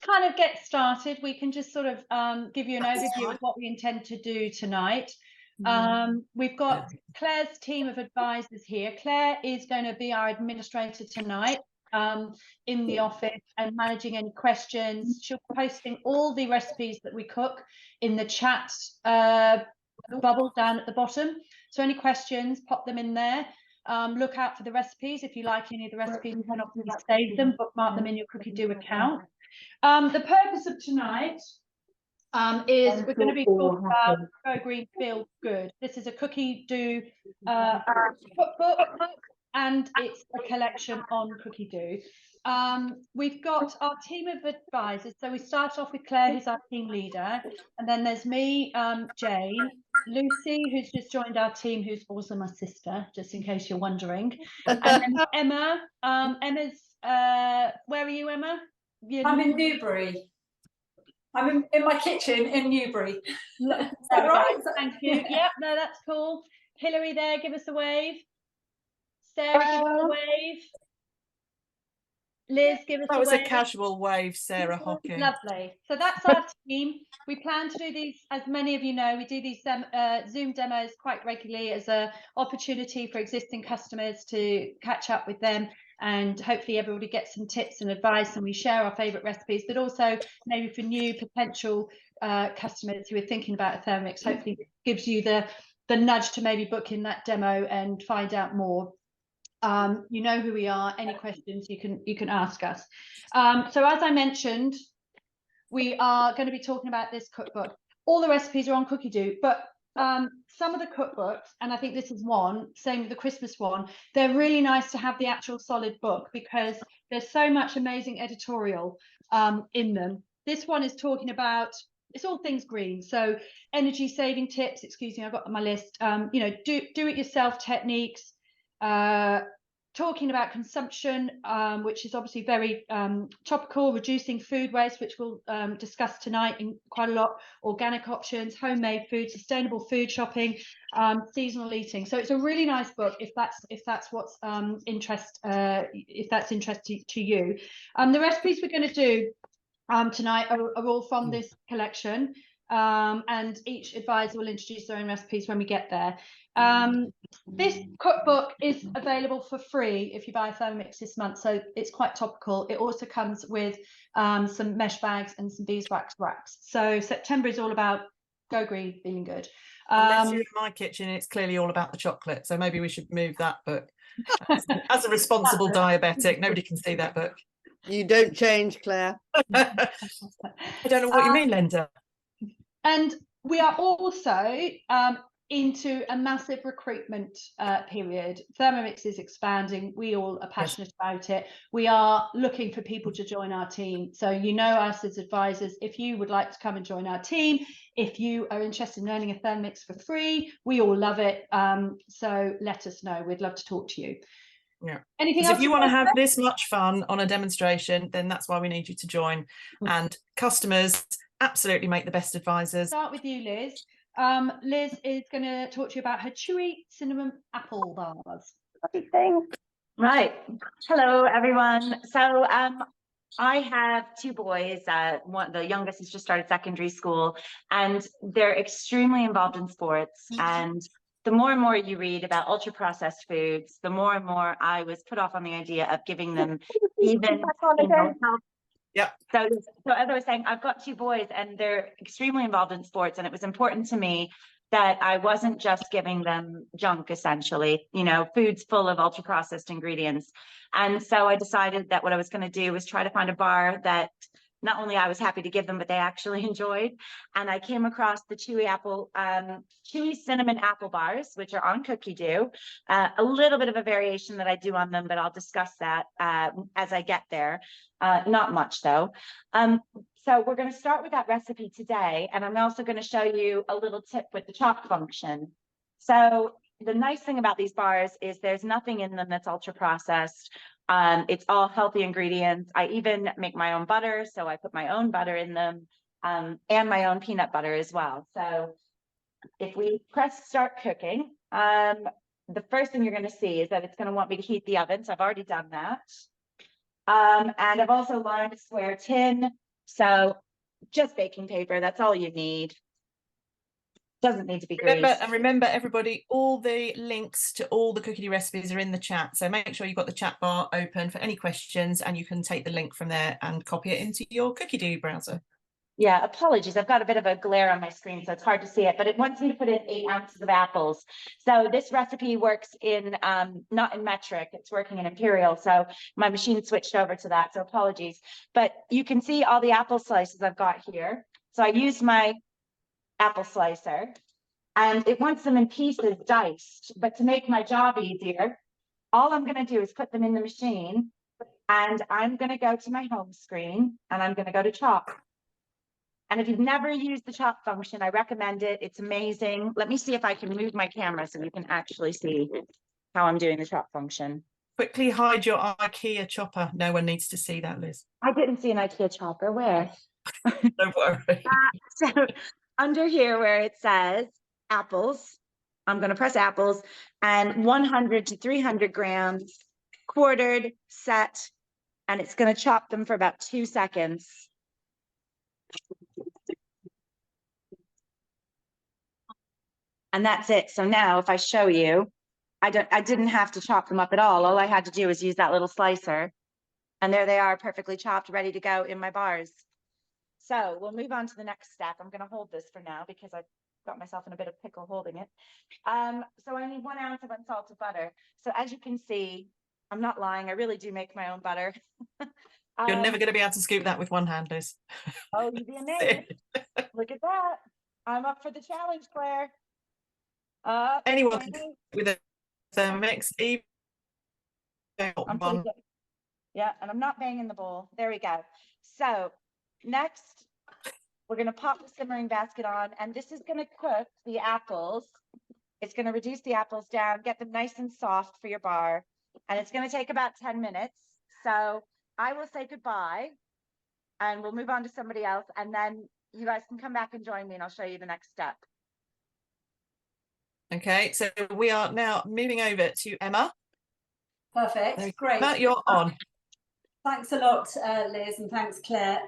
kind of get started, we can just sort of give you an overview of what we intend to do tonight. We've got Claire's team of advisors here. Claire is going to be our administrator tonight in the office and managing any questions. She'll be posting all the recipes that we cook in the chat bubble down at the bottom. So any questions, pop them in there. Look out for the recipes. If you like any of the recipes, you can obviously save them, bookmark them in your Cookie Do account. The purpose of tonight is we're going to be talking about Go Green, Feel Good. This is a Cookie Do cookbook, and it's a collection on Cookie Do. We've got our team of advisors. So we start off with Claire, who's our team leader, and then there's me, Jane, Lucy, who's just joined our team, who's also my sister, just in case you're wondering, and then Emma. Emma's where are you, Emma? I'm in Newbury. I'm in my kitchen in Newbury. Is that right? Thank you. Yeah, no, that's cool. Hilary there, give us a wave. Sarah, give us a wave. Liz, give us a wave. That was a casual wave, Sarah Hocking. Lovely. So that's our team. We plan to do these, as many of you know, we do these Zoom demos quite regularly as an opportunity for existing customers to catch up with them, and hopefully everybody gets some tips and advice, and we share our favourite recipes, but also maybe for new potential customers who are thinking about a Thermomix, hopefully gives you the nudge to maybe book in that demo and find out more. You know who we are. Any questions you can ask us. So as I mentioned, we are going to be talking about this cookbook. All the recipes are on Cookie Do, but some of the cookbooks, and I think this is one, same with the Christmas one, they're really nice to have the actual solid book because there's so much amazing editorial in them. This one is talking about, it's all things green, so energy saving tips, excuse me, I've got on my list, you know, do it yourself techniques, talking about consumption, which is obviously very topical, reducing food waste, which we'll discuss tonight in quite a lot, organic options, homemade food, sustainable food shopping, seasonal eating. So it's a really nice book if that's what's if that's interesting to you. The recipes we're going to do tonight are all from this collection. And each advisor will introduce their own recipes when we get there. This cookbook is available for free if you buy a Thermomix this month, so it's quite topical. It also comes with some mesh bags and some beeswax wraps. So September is all about Go Green, feeling good. Unless you're in my kitchen, it's clearly all about the chocolate, so maybe we should move that book. As a responsible diabetic, nobody can see that book. You don't change, Claire. I don't know what you mean, Linda. And we are also into a massive recruitment period. Thermomix is expanding. We all are passionate about it. We are looking for people to join our team. So you know us as advisors. If you would like to come and join our team, if you are interested in learning a Thermomix for free, we all love it. So let us know. We'd love to talk to you. Yeah. Anything else? If you want to have this much fun on a demonstration, then that's why we need you to join. And customers absolutely make the best advisors. Start with you, Liz. Liz is going to talk to you about her Chewy Cinnamom Apple bars. Right. Hello, everyone. So I have two boys. The youngest has just started secondary school, and they're extremely involved in sports. And the more and more you read about ultra processed foods, the more and more I was put off on the idea of giving them even health. Yeah. So as I was saying, I've got two boys and they're extremely involved in sports, and it was important to me that I wasn't just giving them junk, essentially, you know, foods full of ultra processed ingredients. And so I decided that what I was going to do was try to find a bar that not only I was happy to give them, but they actually enjoyed. And I came across the Chewy Cinnamon Apple bars, which are on Cookie Do. A little bit of a variation that I do on them, but I'll discuss that as I get there. Not much though. So we're going to start with that recipe today. And I'm also going to show you a little tip with the chalk function. So the nice thing about these bars is there's nothing in them that's ultra processed. It's all healthy ingredients. I even make my own butter, so I put my own butter in them, and my own peanut butter as well. So if we press start cooking, the first thing you're going to see is that it's going to want me to heat the oven. So I've already done that. And I've also lined a square tin So just baking paper, that's all you need. Doesn't need to be greased. Remember, everybody, all the links to all the cookie recipes are in the chat. So make sure you've got the chat bar open for any questions, and you can take the link from there and copy it into your cookie do browser. Yeah, apologies. I've got a bit of a glare on my screen, so it's hard to see it, but it wants me to put in 8 ounces of apples. So this recipe works in, not in metric, it's working in imperial. So my machine switched over to that, so apologies. But you can see all the apple slices I've got here. So I used my apple slicer, and it wants them in pieces diced. But to make my job easier, all I'm going to do is put them in the machine, and I'm going to go to my home screen, and I'm going to go to chop. And if you've never used the chop function, I recommend it. It's amazing. Let me see if I can move my camera so you can actually see how I'm doing the chop function. Quickly hide your IKEA chopper. No one needs to see that, Liz. I didn't see an IKEA chopper. Where? Don't worry. So under here where it says apples, I'm going to press apples, and 100 to 300 grams, quartered, set, and it's going to chop them for about 2 seconds. And that's it. So now if I show you, I didn't have to chop them up at all. All I had to do was use that little slicer, and there they are, perfectly chopped, ready to go in my bars. So we'll move on to the next step. I'm going to hold this for now because I've got myself in a bit of pickle holding it. So I need 1 ounce of unsalted butter. So as you can see, I'm not lying. I really do make my own butter. You're never going to be able to scoop that with one hand, Liz. Oh, you'd be amazed. Look at that. I'm up for the challenge, Claire. Anyone can with a Thermomix, even one. Yeah, and I'm not banging the bowl. There we go. So next, we're going to pop the simmering basket on, and this is going to cook the apples. It's going to reduce the apples down, get them nice and soft for your bar, and it's going to take about 10 minutes. So I will say goodbye, and we'll move on to somebody else, and then you guys can come back and join me, and I'll show you the next step. Okay, so we are now moving over to Emma. Perfect. Great. Emma, you're on. Thanks a lot, Liz, and thanks, Claire.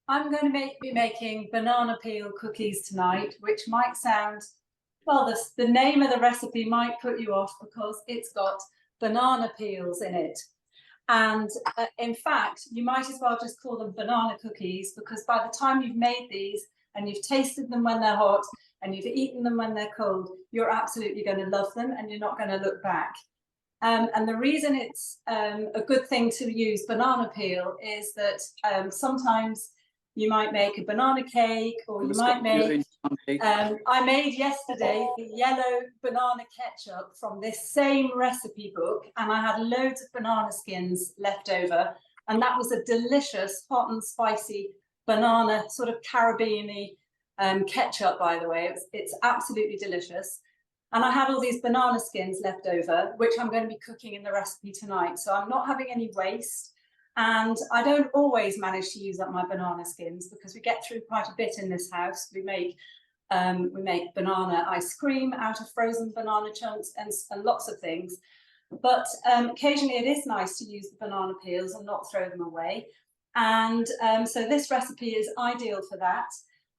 I'm going to be making banana peel cookies tonight, which might sound, well, the name of the recipe might put you off because it's got banana peels in it. And in fact, you might as well just call them banana cookies, because by the time you've made these and you've tasted them when they're hot and you've eaten them when they're cold, you're absolutely going to love them and you're not going to look back. And the reason it's a good thing to use banana peel is that sometimes you might make a banana cake, or you might make, I made yesterday the yellow banana ketchup from this same recipe book, and I had loads of banana skins left over, and that was a delicious hot and spicy banana sort of Caribbean-y ketchup, by the way. It's absolutely delicious. And I had all these banana skins left over, which I'm going to be cooking in the recipe tonight. So I'm not having any waste. And I don't always manage to use up my banana skins because we get through quite a bit in this house. We make banana ice cream out of frozen banana chunks and lots of things. But occasionally it is nice to use the banana peels and not throw them away. And so this recipe is ideal for that.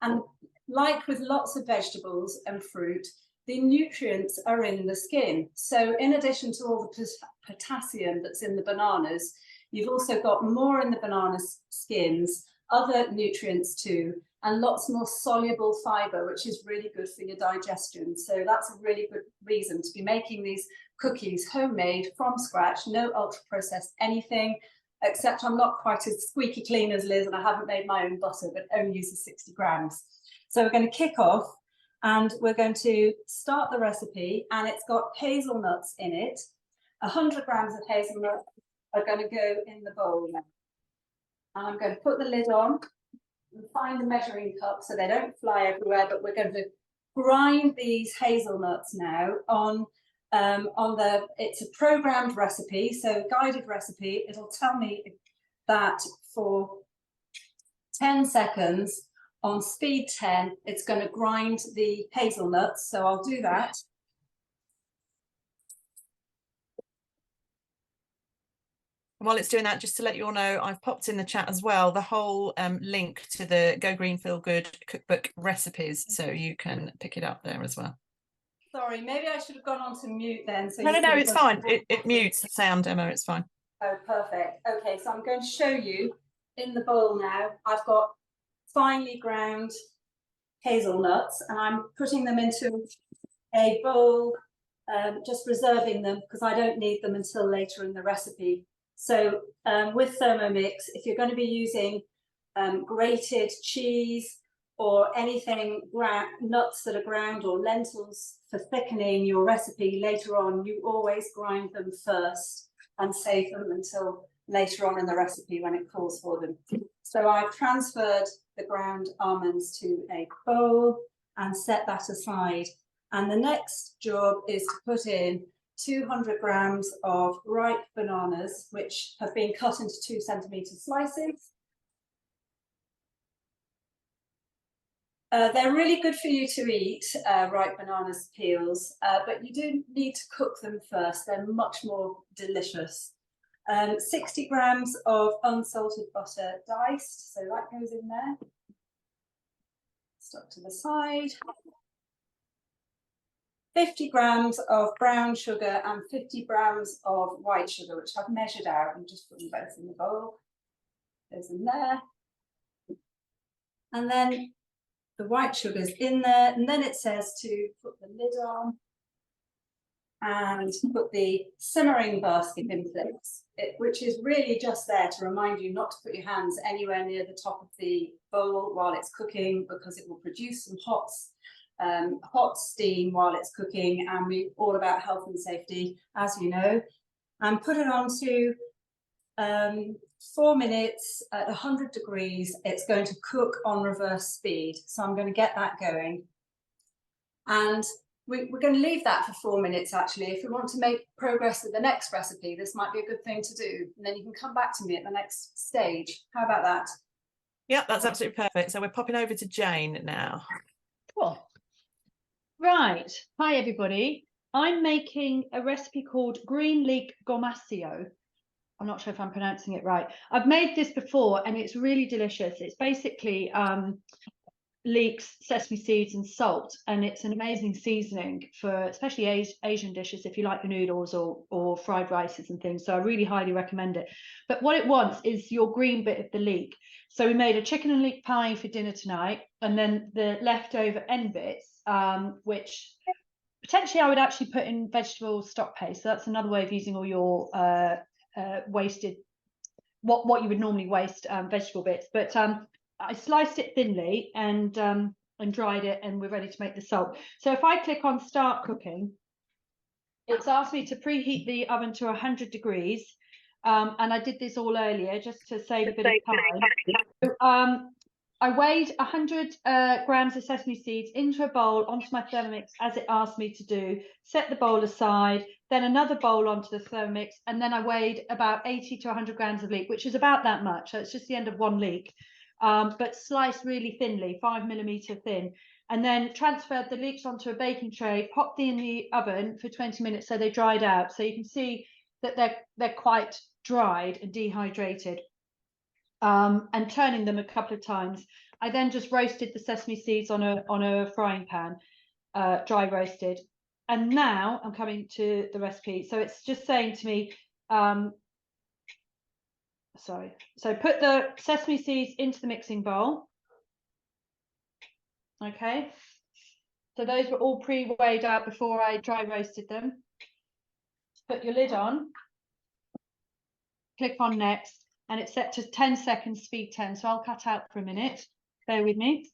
And like with lots of vegetables and fruit, the nutrients are in the skin. So in addition to all the potassium that's in the bananas, you've also got more in the banana skins, other nutrients too, and lots more soluble fiber, which is really good for your digestion. So that's a really good reason to be making these cookies homemade from scratch, no ultra processed anything, except I'm not quite as squeaky clean as Liz, and I haven't made my own butter, but only uses 60 grams. So we're going to kick off. And we're going to start the recipe, and it's got hazelnuts in it. 100 grams of hazelnuts are going to go in the bowl now. And I'm going to put the lid on and find the measuring cup so they don't fly everywhere, but we're going to grind these hazelnuts now on it's a programmed recipe, so guided recipe. It'll tell me that for 10 seconds, on speed 10, it's going to grind the hazelnuts. So I'll do that. While it's doing that, just to let you all know, I've popped in the chat as well the whole link to the Go Green Feel Good cookbook recipes, so you can pick it up there as well. Sorry, maybe I should have gone on to mute then. So No, you no, could have it's gone- fine. It mutes the sound, Emma. It's fine. Oh, perfect. Okay, so I'm going to show you in the bowl now. I've got finely ground hazelnuts, and I'm putting them into a bowl, just reserving them because I don't need them until later in the recipe. So with Thermomix, if you're going to be using grated cheese or anything, nuts that are ground, or lentils for thickening your recipe later on, you always grind them first and save them until later on in the recipe when it calls for them. So I've transferred the ground almonds to a bowl and set that aside. And the next job is to put in 200 grams of ripe bananas, which have been cut into 2 centimetre slices. They're really good for you to eat, ripe bananas peels, but you do need to cook them first. They're much more delicious. 60 grams of unsalted butter diced, so that goes in there. Stuck to the side. 50 grams of brown sugar and 50 grams of white sugar, which I've measured out and just put them both in the bowl. Goes in there. And then the white sugar's in there, and then it says to put the lid on and put the simmering basket in place, which is really just there to remind you not to put your hands anywhere near the top of the bowl while it's cooking, because it will produce some hot steam while it's cooking, and we're all about health and safety, as you know. And put it on to 4 minutes at 100 degrees. It's going to cook on reverse speed, so I'm going to get that going. And we're going to leave that for 4 minutes, actually. If we want to make progress with the next recipe, this might be a good thing to do, and then you can come back to me at the next stage. How about that? Yeah, that's absolutely perfect. So we're popping over to Jane now. Cool. Right. Hi, everybody. I'm making a recipe called green leek gomasio. I'm not sure if I'm pronouncing it right. I've made this before and it's really delicious. It's basically leeks, sesame seeds and salt, and it's an amazing seasoning for especially Asian dishes if you like the noodles or fried rices and things. So I really highly recommend it. But what it wants is your green bit of the leek. So we made a chicken and leek pie for dinner tonight, and then the leftover end bits, which potentially I would actually put in vegetable stock paste. So that's another way of using all your wasted, what you would normally waste vegetable bits. But I sliced it thinly and dried it, and we're ready to make the salt. So if I click on start cooking, it's asked me to preheat the oven to 100 degrees. And I did this all earlier just to save a bit of time. I weighed 100 grams of sesame seeds into a bowl onto my Thermomix as it asked me to do, set the bowl aside, then another bowl onto the Thermomix, and then I weighed about 80 to 100 grams of leek, which is about that much. So it's just the end of one leek, but sliced really thinly, 5mm thin. And then transferred the leeks onto a baking tray, popped in the oven for 20 minutes so they dried out. So you can see that they're quite dried and dehydrated. And turning them a couple of times. I then just roasted the sesame seeds on a frying pan, dry roasted. And now I'm coming to the recipe. So it's just saying to me, sorry. So put the sesame seeds into the mixing bowl. Okay. So those were all pre-weighed out before I dry roasted them. Put your lid on. Click on next. And it's set to 10 seconds, speed 10. So I'll cut out for a minute. Bear with me.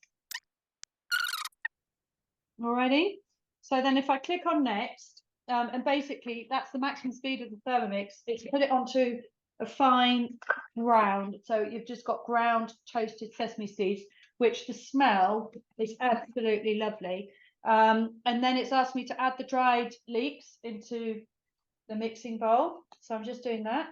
Alrighty. So then if I click on next, and basically that's the maximum speed of the Thermomix, it's put it onto a fine ground. So you've just got ground toasted sesame seeds, which the smell is absolutely lovely. And then it's asked me to add the dried leeks into the mixing bowl. So I'm just doing that.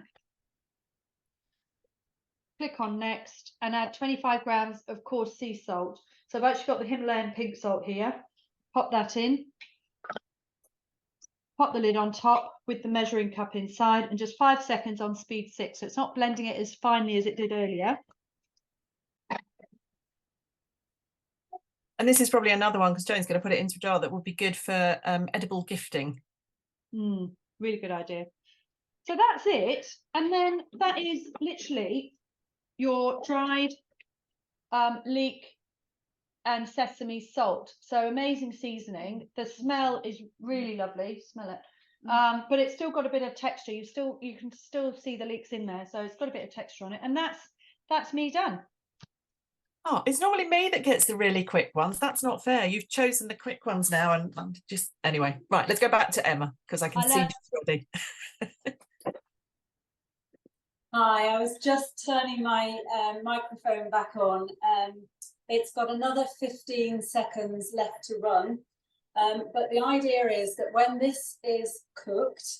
Click on next and add 25 grams of coarse sea salt. So I've actually got the Himalayan pink salt here. Pop that in. pop the lid on top with the measuring cup inside, and just 5 seconds on speed 6. So it's not blending it as finely as it did earlier. And this is probably another one, because Joan's going to put it into a jar, that would be good for edible gifting. Really good idea. So that's it. And then that is literally your dried leek and sesame salt. So amazing seasoning. The smell is really lovely. Smell it. But it's still got a bit of texture. You can still see the leeks in there. So it's got a bit of texture on it. And that's me done. Oh, it's normally me that gets the really quick ones. That's not fair. You've chosen the quick ones now, and I'm just anyway. Right, let's go back to Emma, because I can see she's ready. Hi, I was just turning my microphone back on. It's got another 15 seconds left to run. But the idea is that when this is cooked,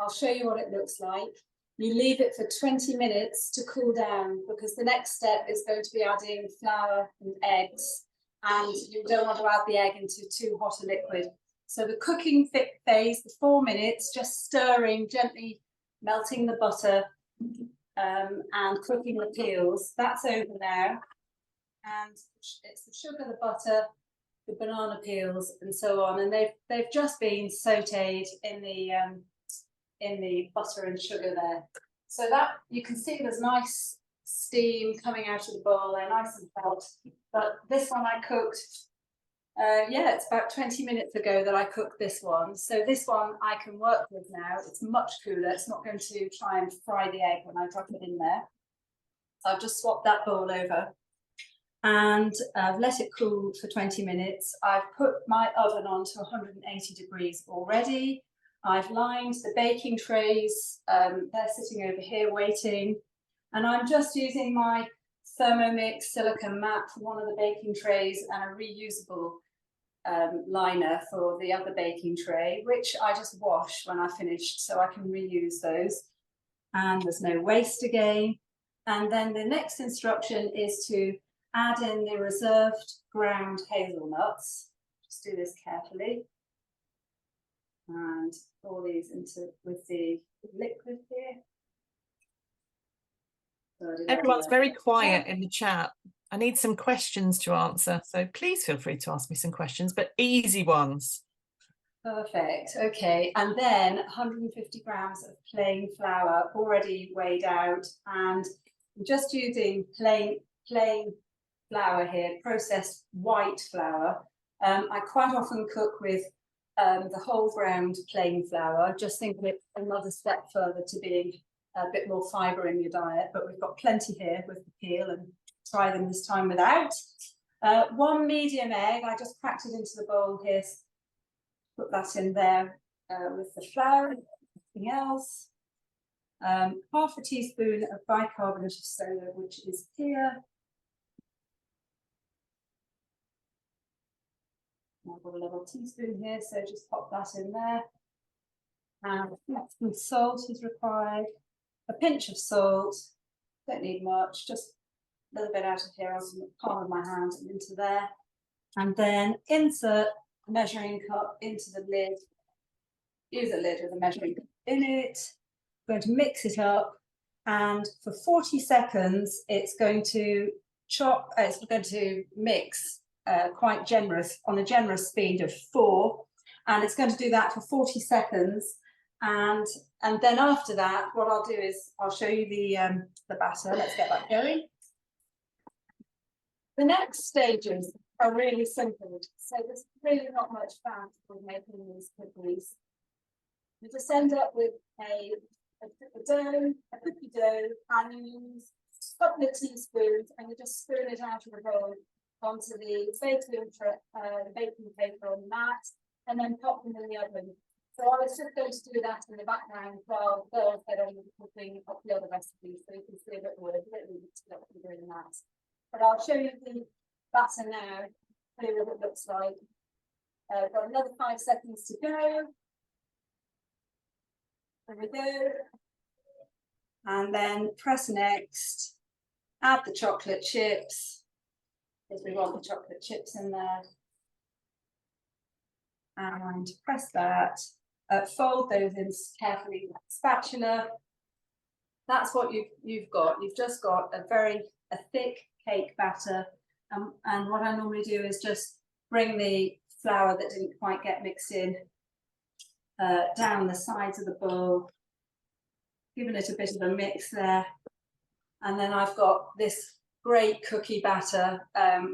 I'll show you what it looks like. You leave it for 20 minutes to cool down, because the next step is going to be adding flour and eggs, and you don't want to add the egg into too hot a liquid. So the cooking phase, the 4 minutes, just stirring, gently melting the butter and cooking the peels. That's over now. And it's the sugar, the butter, the banana peels, and so on. And they've just been sautéed in the butter and sugar there. So that you can see there's nice steam coming out of the bowl. They're nice and hot. But this one I cooked, it's about 20 minutes ago that I cooked this one. So this one I can work with now. It's much cooler. It's not going to try and fry the egg when I drop it in there. So I've just swapped that bowl over and I've let it cool for 20 minutes. I've put my oven on to 180 degrees already. I've lined the baking trays. They're sitting over here waiting. And I'm just using my Thermomix silicone mat for one of the baking trays and a reusable liner for the other baking tray, which I just wash when I finished, so I can reuse those. And there's no waste again. And then the next instruction is to add in the reserved ground hazelnuts. Just do this carefully. And pour these into with the liquid here. So Everyone's very quiet in the chat. I need some questions to answer, so please feel free to ask me some questions, but easy ones. Perfect. Okay, and then 150 grams of plain flour already weighed out, and I'm just using plain flour here, processed white flour. I quite often cook with the whole ground plain flour. Just think of it another step further to being a bit more fibre in your diet, but we've got plenty here with the peel, and try them this time without. 1 medium egg, I just cracked it into the bowl here. Put that in there with the flour and everything else. Half a teaspoon of bicarbonate of soda, which is here. I've got a little teaspoon here, so just pop that in there. And some salt is required. A pinch of salt, don't need much, just a little bit out of here on the palm of my hand and into there. And then insert a measuring cup into the lid. Use a lid with a measuring cup in it. I'm going to mix it up, and for 40 seconds it's going to mix quite generous, on a generous speed of 4, and it's going to do that for 40 seconds. And then after that, what I'll do is I'll show you the batter. Let's get that going. The next stages are really simple, so there's really not much fancy with making these cookies. You just end up with a cookie dough, and you use a couple of teaspoons, and you just spoon it out of the bowl onto the baking paper on the mat, and then pop them in the oven. So I was just going to do that in the background while girls get on with cooking up the other recipes, so you can see a bit more. You don't need to be doing that. But I'll show you the batter now, show you what it looks like. Got another 5 seconds to go. There we go. And then press next. Add the chocolate chips, because we want the chocolate chips in there. And press that. fold those in carefully with a spatula. That's what you've got. You've just got a thick cake batter. And what I normally do is just bring the flour that didn't quite get mixed in down the sides of the bowl, giving it a bit of a mix there. And then I've got this great cookie batter,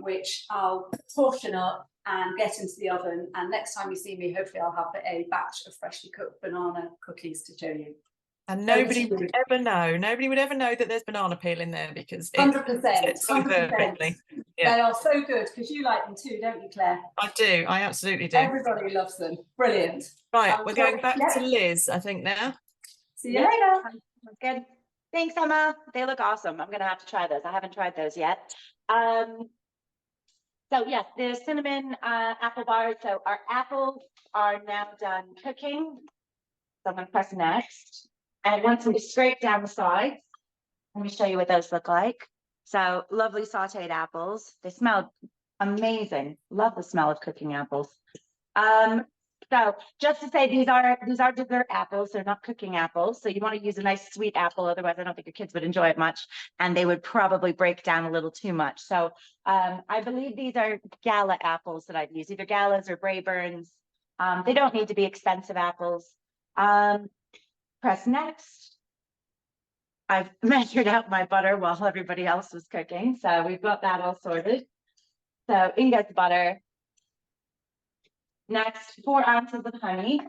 which I'll portion up and get into the oven. And next time you see me, hopefully I'll have a batch of freshly cooked banana cookies to show you. And nobody would ever know. Nobody would ever know that there's banana peel in there because it 100%, so 100%. perfectly. Yeah. They are so good because you like them too, don't you, Claire? I do. I absolutely do. Everybody loves them. Brilliant. Right, we're going back to Liz, I think now. See you later. Sounds good. Thanks, Emma. They look awesome. I'm gonna have to try those. I haven't tried those yet. So yes, the cinnamon apple bars. So our apples are now done cooking. So I'm gonna press next. And once we scrape down the sides, let me show you what those look like. So lovely sauteed apples. They smell amazing. Love the smell of cooking apples. So just to say, these are dessert apples. They're not cooking apples. So you want to use a nice sweet apple. Otherwise, I don't think your kids would enjoy it much. And they would probably break down a little too much. So I believe these are gala apples that I've used, either galas or Brayburns. They don't need to be expensive apples. Press next. I've measured out my butter while everybody else was cooking. So we've got that all sorted. So in goes the butter. Next, 4 ounces of honey. So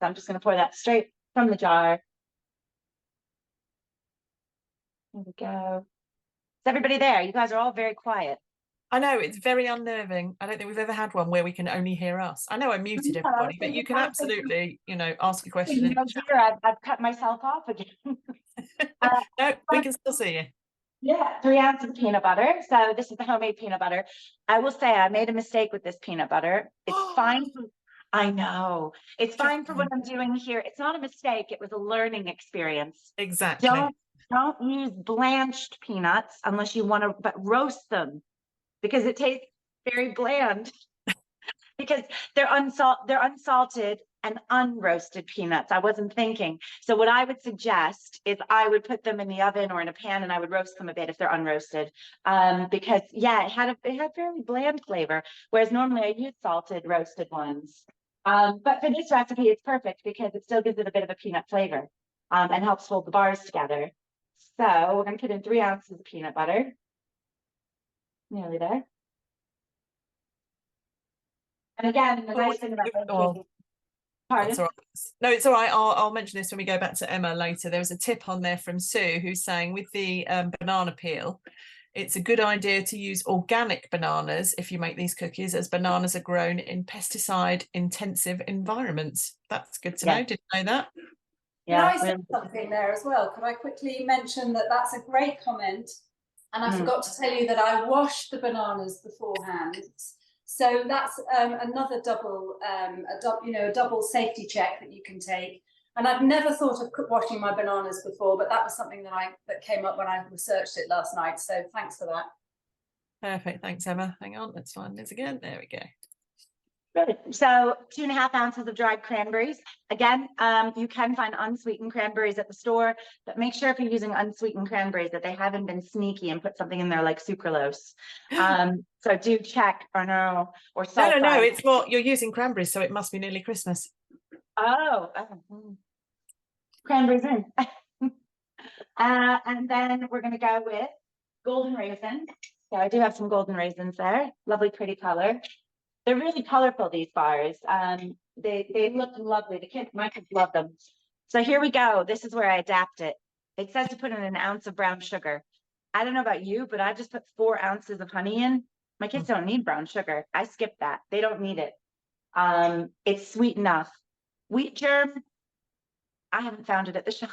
I'm just going to pour that straight from the jar. There we go. Is everybody there? You guys are all very quiet. I know, it's very unnerving. I don't think we've ever had one where we can only hear us. I know I muted everybody, but you can absolutely, you know, ask a question. I've cut myself off again. No, we can still see you. Yeah, 3 ounces of peanut butter. So this is the homemade peanut butter. I will say I made a mistake with this peanut butter. It's fine. I know. It's fine for what I'm doing here. It's not a mistake. It was a learning experience. Exactly. Don't use blanched peanuts unless you want to, but roast them because it tastes very bland because they're unsalted and unroasted peanuts. I wasn't thinking. So what I would suggest is I would put them in the oven or in a pan and I would roast them a bit if they're unroasted. Because yeah, it had fairly bland flavor, whereas normally I use salted roasted ones. But for this recipe, it's perfect because it still gives it a bit of a peanut flavor and helps hold the bars together. So we're going to put in 3 ounces of peanut butter. Nearly there. And again, the nice thing about That's all right. No, it's all right. I'll mention this when we go back to Emma later. There was a tip on there from Sue who's saying with the banana peel, it's a good idea to use organic bananas if you make these cookies, as bananas are grown in pesticide intensive environments. That's good to know. Didn't know that. Yeah. Can I say something there as well? Could I quickly mention that that's a great comment? And I forgot to tell you that I washed the bananas beforehand. So that's another double, a double safety check that you can take. And I've never thought of washing my bananas before, but that was something that came up when I researched it last night. So thanks for that. Perfect. Thanks, Emma. Hang on, let's find this again. There we go. Good. So 2.5 ounces of dried cranberries. Again, you can find unsweetened cranberries at the store, but make sure if you're using unsweetened cranberries that they haven't been sneaky and put something in there like sucralose. So do check or salt. No, it's what you're using cranberries, so it must be nearly Christmas. Cranberries in. And then we're going to go with golden raisins. So I do have some golden raisins there. Lovely, pretty color. They're really colorful, these bars. They look lovely. My kids love them. So here we go. This is where I adapt it. It says to put in 1 ounce of brown sugar. I don't know about you, but I just put 4 ounces of honey in. My kids don't need brown sugar. I skip that. They don't need it. It's sweet enough. Wheat germ, I haven't found it at the shop.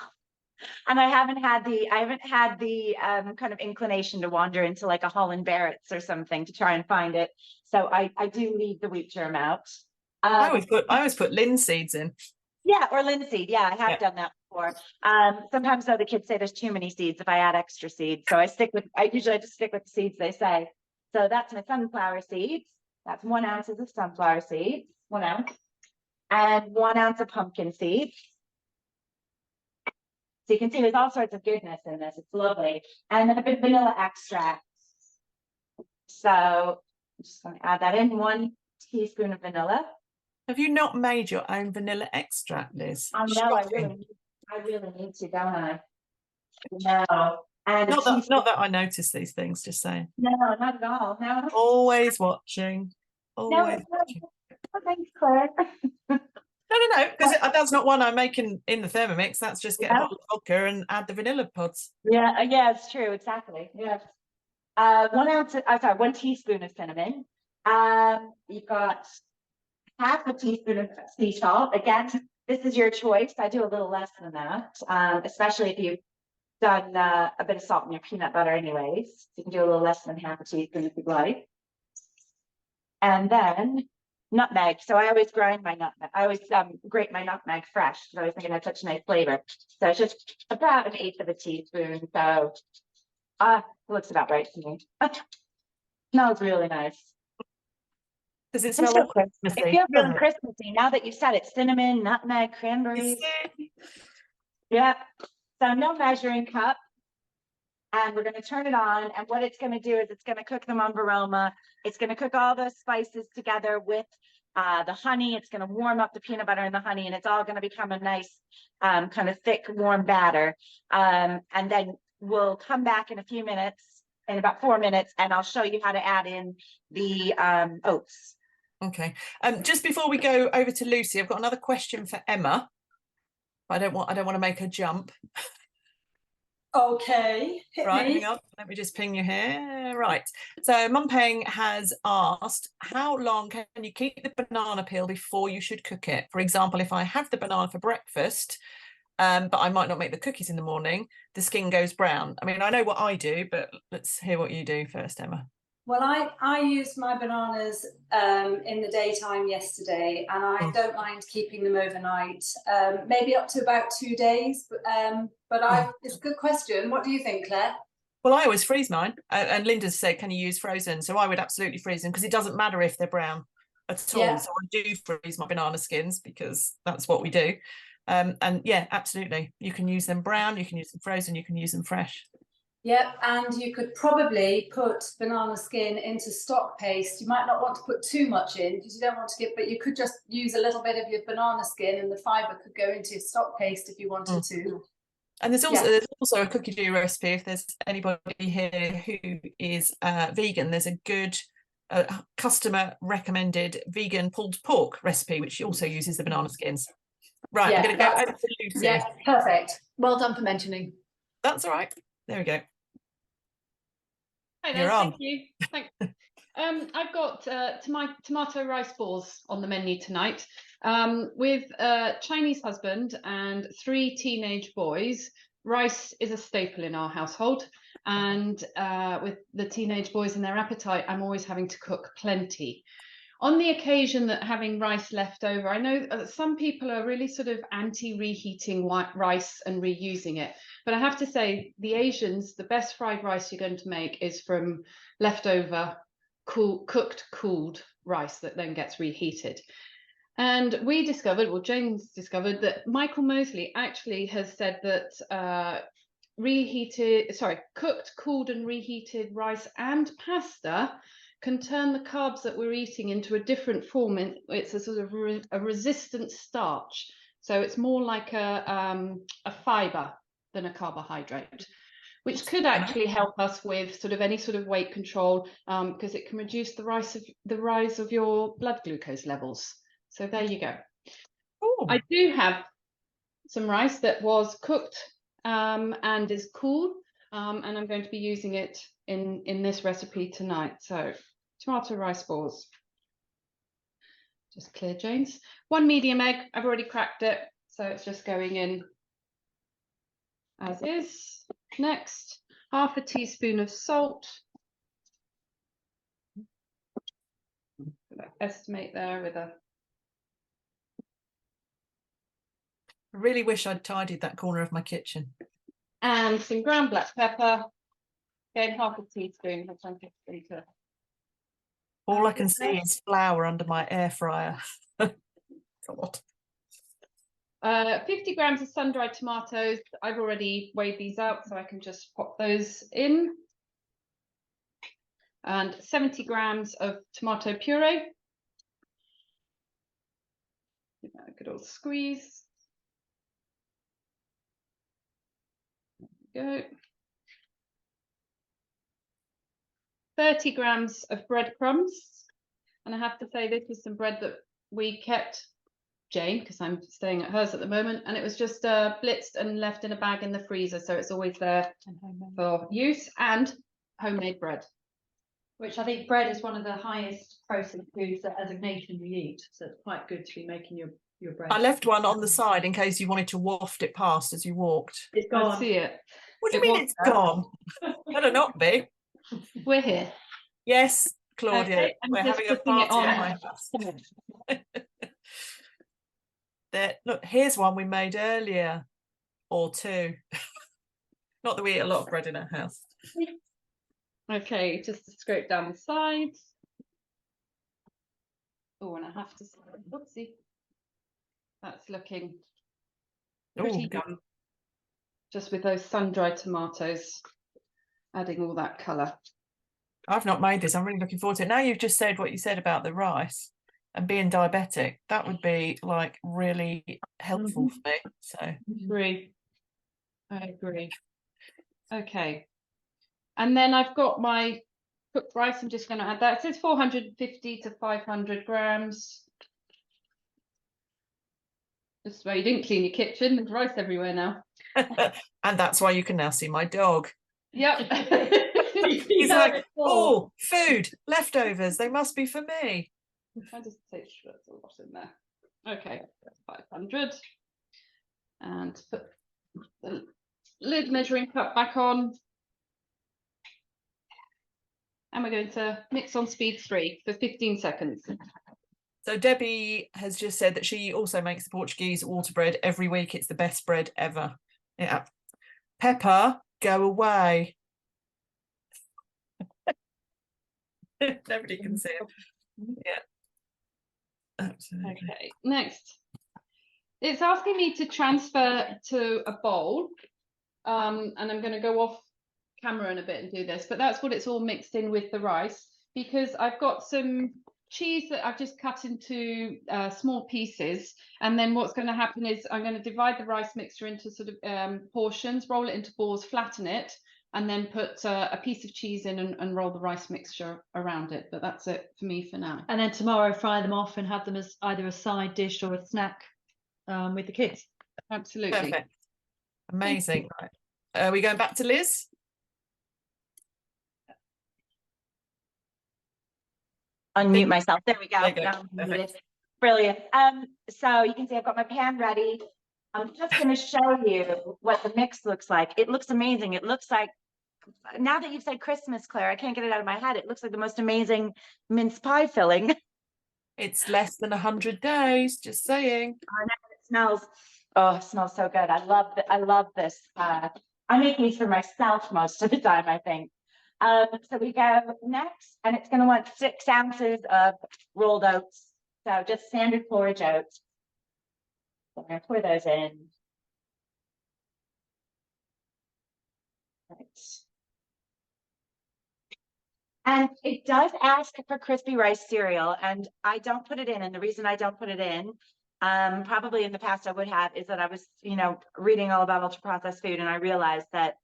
And I haven't had the kind of inclination to wander into like a Holland Barrett's or something to try and find it. So I do leave the wheat germ out. I always put linseeds in. Yeah, or linseed. Yeah, I have done that before. Sometimes though the kids say there's too many seeds if I add extra seeds. So I usually just stick with the seeds they say. So that's my sunflower seeds. That's 1 ounce of sunflower seeds, 1 ounce. and 1 ounce of pumpkin seeds. So you can see there's all sorts of goodness in this. It's lovely. And then a bit of vanilla extract. So I'm just going to add that in, 1 teaspoon of vanilla. Have you not made your own vanilla extract, Liz? I know, Shocking. I really need to, don't I? No. And Not that I notice these things, just saying. no, not at all. No. Always watching. Always watching. Oh, thanks, Claire. No, because that's not one I'm making in the Thermomix. That's just get a No. bottle of vodka and add the vanilla pods. Yeah, it's true, exactly. Yeah. 1 ounce, 1 teaspoon of cinnamon. You've got half a teaspoon of sea salt. Again, this is your choice. I do a little less than that, especially if you've done a bit of salt in your peanut butter anyways. You can do a little less than half a teaspoon if you'd like. And then nutmeg. So I always grind my nutmeg. I always grate my nutmeg fresh because I always think it has such a nice flavor. So it's just about 1/8 of a teaspoon. So it looks about right to me. Smells really nice. Does it It's smell so like Christmassy? It feels really doesn't it? Christmassy now that you've said it. Cinnamon, nutmeg, You cranberries. see? Yeah. So no measuring cup. And we're going to turn it on. And what it's going to do is it's going to cook the Mumbaroma. It's going to cook all those spices together with the honey. It's going to warm up the peanut butter and the honey. And it's all going to become a nice kind of thick, warm batter. And then we'll come back in a few minutes, in about 4 minutes, and I'll show you how to add in the oats. Okay. Just before we go over to Lucy, I've got another question for Emma. I don't want to make her jump. Okay, hit Right, me. hang on. Let me just ping you here. Right. So Mum Peng has asked, how long can you keep the banana peel before you should cook it? For example, if I have the banana for breakfast, but I might not make the cookies in the morning, the skin goes brown. I mean, I know what I do, but let's hear what you do first, Emma. Well, I used my bananas in the daytime yesterday, and I don't mind keeping them overnight, maybe up to about 2 days. But it's a good question. What do you think, Claire? Well, I always freeze mine, and Linda's said, can you use frozen? So I would absolutely freeze them because it doesn't matter if they're brown at all. Yeah. So I do freeze my banana skins because that's what we do. And yeah, absolutely. You can use them brown, you can use them frozen, you can use them fresh. Yep, and you could probably put banana skin into stock paste. You might not want to put too much in because you don't want to get, but you could just use a little bit of your banana skin and the fibre could go into your stock paste if you wanted to. And there's also a cookie dough recipe. If there's anybody here who is vegan, there's a good customer recommended vegan pulled pork recipe, which also uses the banana skins. Right, Yeah, I'm going to go over to Lucy. Yeah, perfect. Well done for mentioning. That's all right. There we go. Hi You're there, on. thank you. Thanks. I've got tomato rice balls on the menu tonight with a Chinese husband and 3 teenage boys. Rice is a staple in our household, and with the teenage boys and their appetite, I'm always having to cook plenty. On the occasion that having rice left over, I know some people are really sort of anti-reheating white rice and reusing it. But I have to say, the Asians, the best fried rice you're going to make is from leftover cooled rice that then gets reheated. And we discovered, well, James discovered that Michael Mosley actually has said that cooked, cooled and reheated rice and pasta can turn the carbs that we're eating into a different form. It's a sort of a resistant starch. So it's more like a fiber than a carbohydrate, which could actually help us with sort of any sort of weight control, because it can reduce the rise of your blood glucose levels. So there you go. Ooh. I do have some rice that was cooked and is cool, and I'm going to be using it in this recipe tonight. So tomato rice balls. Just clear, James. 1 medium egg. I've already cracked it, so it's just going in as is. Next, half a teaspoon of salt. Estimate there with a. I really wish I'd tidied that corner of my kitchen. And some ground black pepper. Again, half a teaspoon. All I can see is flour under my air fryer. God. 50 grams of sun-dried tomatoes. I've already weighed these out, so I can just pop those in. And 70 grams of tomato puree. Give that a good old squeeze. There we go. 30 grams of breadcrumbs. And I have to say, this was some bread that we kept Jane, because I'm staying at hers at the moment, and it was just blitzed and left in a bag in the freezer, so it's always there for use. And homemade bread, which I think bread is one of the highest processed foods that as a nation we eat, so it's quite good to be making your bread. I left one on the side in case you wanted to waft it past as you walked. It's I gone. see it. What do you mean it's gone? Better not be. We're here. Yes, Claudia, Okay, I'm we're just having a putting it party at on. my house. There, look, here's one we made earlier, or two. Not that we eat a lot of bread in our house. Okay, just to scrape down the sides. Oh, and I have to say, whoopsie. That's looking pretty Ooh, good. done. Just with those sun-dried tomatoes, adding all that colour. I've not made this. I'm really looking forward to it. Now you've just said what you said about the rice and being diabetic, that would be like really helpful for me. So I agree. Okay. And then I've got my cooked rice. I'm just going to add that. It says 450 to 500 grams. This is where you didn't clean your kitchen. There's rice everywhere now. and that's why you can now see my dog. Yep. He's like, oh, food, leftovers, they must be for me. I just say that's a lot in there. Okay, that's 500. And put the lid measuring cup back on. And we're going to mix on speed 3 for 15 seconds. So Debbie has just said that she also makes the Portuguese water bread every week. It's the best bread ever. Yeah. Pepper, go away. Nobody can see it. Yeah. Absolutely. Okay, next. It's asking me to transfer to a bowl. And I'm going to go off camera in a bit and do this, but that's what it's all mixed in with the rice, because I've got some cheese that I've just cut into small pieces, and then what's going to happen is I'm going to divide the rice mixture into sort of portions, roll it into balls, flatten it, and then put a piece of cheese in and roll the rice mixture around it. But that's it for me for now. And then tomorrow fry them off and have them as either a side dish or a snack with the kids. Absolutely. Perfect. Amazing. Right. Are we going back to Liz? Unmute myself. There we go. There you go. Now I'm Perfect. muted. Brilliant. So you can see I've got my pan ready. I'm just going to show you what the mix looks like. It looks amazing. It looks like, now that you've said Christmas, Claire, I can't get it out of my head. It looks like the most amazing mince pie filling. It's less than 100 days, just saying. I know, it smells, oh, it smells so good. I love this. I make these for myself most of the time, I think. So we go next, and it's going to want 6 ounces of rolled oats. So just standard porridge oats. So I'm going to pour those in. Right. And it does ask for crispy rice cereal, and I don't put it in. And the reason I don't put it in, probably in the past I would have, is that I was, reading all about ultra processed food, and I realized that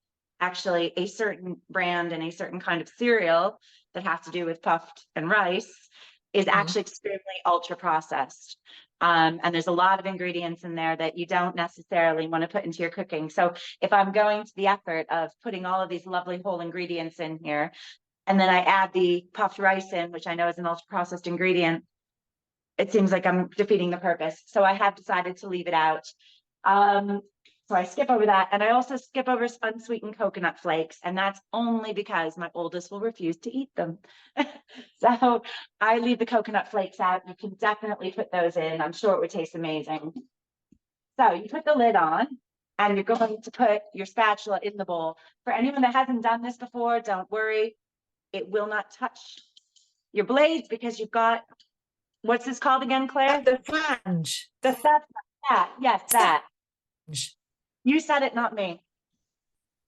actually a certain brand and a certain kind of cereal that has to do with puffed and rice is actually extremely ultra processed. And there's a lot of ingredients in there that you don't necessarily want to put into your cooking. So if I'm going to the effort of putting all of these lovely whole ingredients in here, and then I add the puffed rice in, which I know is an ultra processed ingredient, it seems like I'm defeating the purpose. So I have decided to leave it out. So I skip over that. And I also skip over unsweetened coconut flakes. And that's only because my oldest will refuse to eat them. So I leave the coconut flakes out. You can definitely put those in. I'm sure it would taste amazing. So you put the lid on, and you're going to put your spatula in the bowl. For anyone that hasn't done this before, don't worry. It will not touch your blades because you've got what's this called again, Claire? The flange. The That's that. Yes, that. flange. You said it, not me.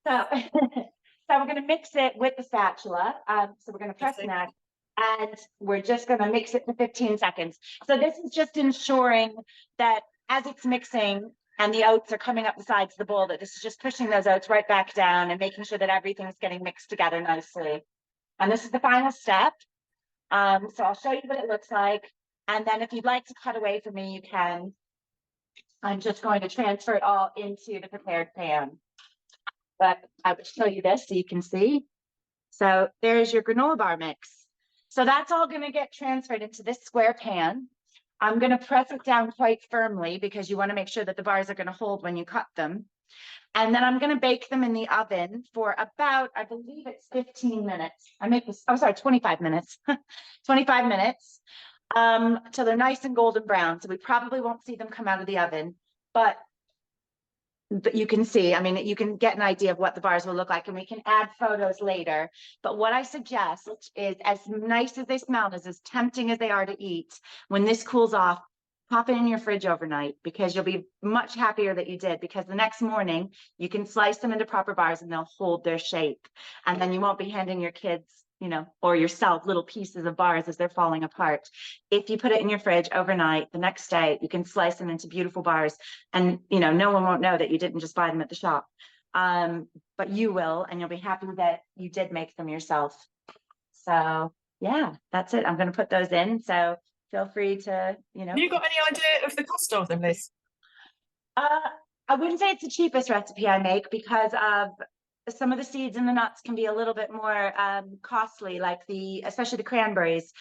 So, so we're going to mix it with the spatula. So we're going to press Okay. next, and we're just going to mix it for 15 seconds. So this is just ensuring that as it's mixing and the oats are coming up the sides of the bowl, that this is just pushing those oats right back down and making sure that everything's getting mixed together nicely. And this is the final step. So I'll show you what it looks like. And then if you'd like to cut away from me, you can. I'm just going to transfer it all into the prepared pan. But I will show you this so you can see. So there's your granola bar mix. So that's all going to get transferred into this square pan. I'm going to press it down quite firmly because you want to make sure that the bars are going to hold when you cut them. And then I'm going to bake them in the oven for about, I believe it's 15 minutes. I make this, oh, sorry, 25 minutes. 25 minutes till they're nice and golden brown. So we probably won't see them come out of the oven, but you can see, I mean, you can get an idea of what the bars will look like, and we can add photos later. But what I suggest is, as nice as they smell, as tempting as they are to eat, when this cools off, pop it in your fridge overnight, because you'll be much happier that you did, because the next morning you can slice them into proper bars and they'll hold their shape. And then you won't be handing your kids, you know, or yourself little pieces of bars as they're falling apart. If you put it in your fridge overnight, the next day you can slice them into beautiful bars, and you know, no one won't know that you didn't just buy them at the shop. But you will, and you'll be happy that you did make them yourself. So yeah, that's it. I'm going to put those in. So feel free to, you know. Have you got any idea of the cost of them, Liz? I wouldn't say it's the cheapest recipe I make, because of some of the seeds and the nuts can be a little bit more costly, like especially the cranberries.